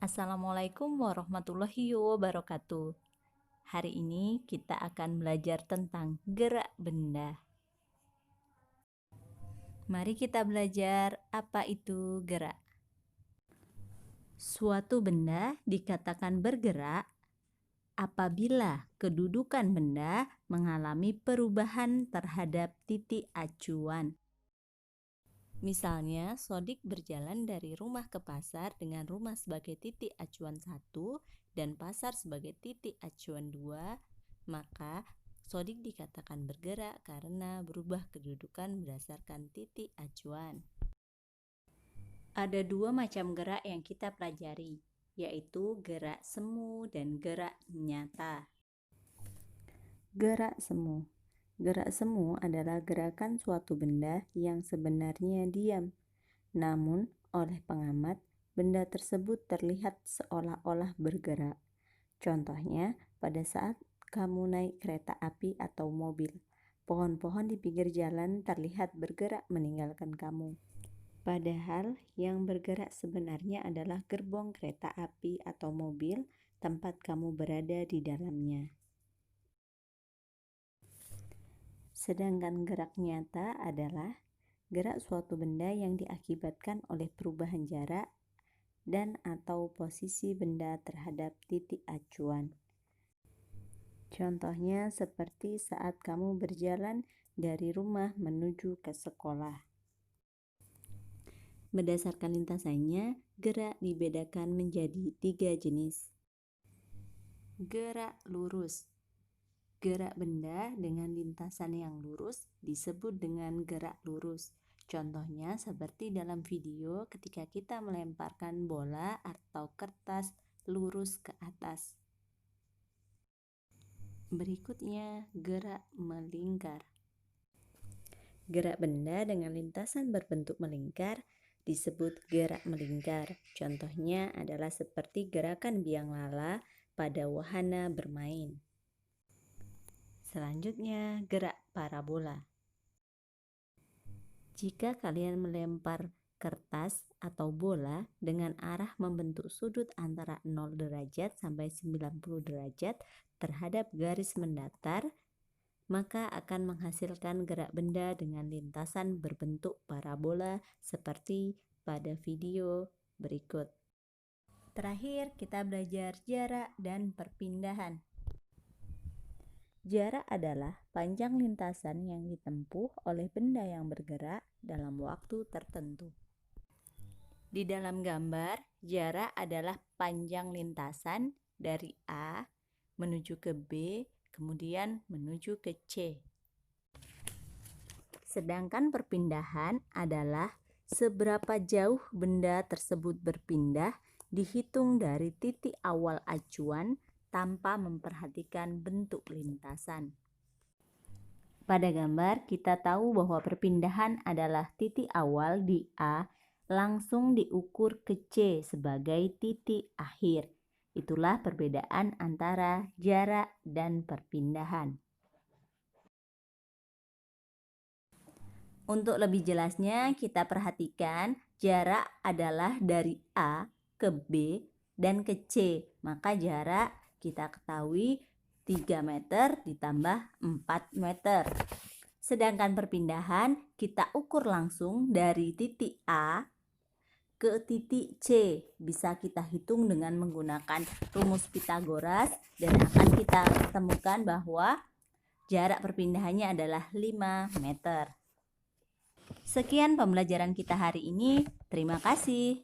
Assalamualaikum warahmatullahi wabarakatuh. Hari ini kita akan belajar tentang gerak benda. Mari kita belajar apa itu gerak. Suatu benda dikatakan bergerak apabila kedudukan benda mengalami perubahan terhadap titik acuan. Misalnya, Sodik berjalan dari rumah ke pasar dengan rumah sebagai titik acuan 1 dan pasar sebagai titik acuan 2, maka Sodik dikatakan bergerak karena berubah kedudukan berdasarkan titik acuan. Ada dua macam gerak yang kita pelajari, yaitu gerak semu dan gerak nyata. Gerak semu. Gerak semu adalah gerakan suatu benda yang sebenarnya diam. Namun, oleh pengamat, benda tersebut terlihat seolah-olah bergerak. Contohnya, pada saat kamu naik kereta api atau mobil, pohon-pohon di pinggir jalan terlihat bergerak meninggalkan kamu. Padahal yang bergerak sebenarnya adalah gerbong kereta api atau mobil tempat kamu berada di dalamnya. Sedangkan gerak nyata adalah gerak suatu benda yang diakibatkan oleh perubahan jarak dan atau posisi benda terhadap titik acuan. Contohnya seperti saat kamu berjalan dari rumah menuju ke sekolah. Berdasarkan lintasannya, gerak dibedakan menjadi 3 jenis. Gerak lurus. Gerak benda dengan lintasan yang lurus disebut dengan gerak lurus. Contohnya seperti dalam video ketika kita melemparkan bola atau kertas lurus ke atas. Berikutnya, gerak melingkar. Gerak benda dengan lintasan berbentuk melingkar disebut gerak melingkar. Contohnya adalah seperti gerakan biang lala pada wahana bermain. Selanjutnya, gerak parabola. Jika kalian melempar kertas atau bola dengan arah membentuk sudut antara 0 derajat sampai 90 derajat terhadap garis mendatar, maka akan menghasilkan gerak benda dengan lintasan berbentuk parabola seperti pada video berikut. Terakhir, kita belajar jarak dan perpindahan. Jarak adalah panjang lintasan yang ditempuh oleh benda yang bergerak dalam waktu tertentu. Di dalam gambar, jarak adalah panjang lintasan dari A menuju ke B, kemudian menuju ke C. Sedangkan perpindahan adalah seberapa jauh benda tersebut berpindah dihitung dari titik awal acuan tanpa memperhatikan bentuk lintasan. Pada gambar, kita tahu bahwa perpindahan adalah titik awal di A langsung diukur ke C sebagai titik akhir. Itulah perbedaan antara jarak dan perpindahan. Untuk lebih jelasnya, kita perhatikan jarak adalah dari A ke B dan ke C. Maka jarak kita ketahui 3 meter ditambah 4 meter. Sedangkan perpindahan kita ukur langsung dari titik A ke titik C. Bisa kita hitung dengan menggunakan rumus Pythagoras dan akan kita temukan bahwa jarak perpindahannya adalah 5 meter. Sekian pembelajaran kita hari ini. Terima kasih.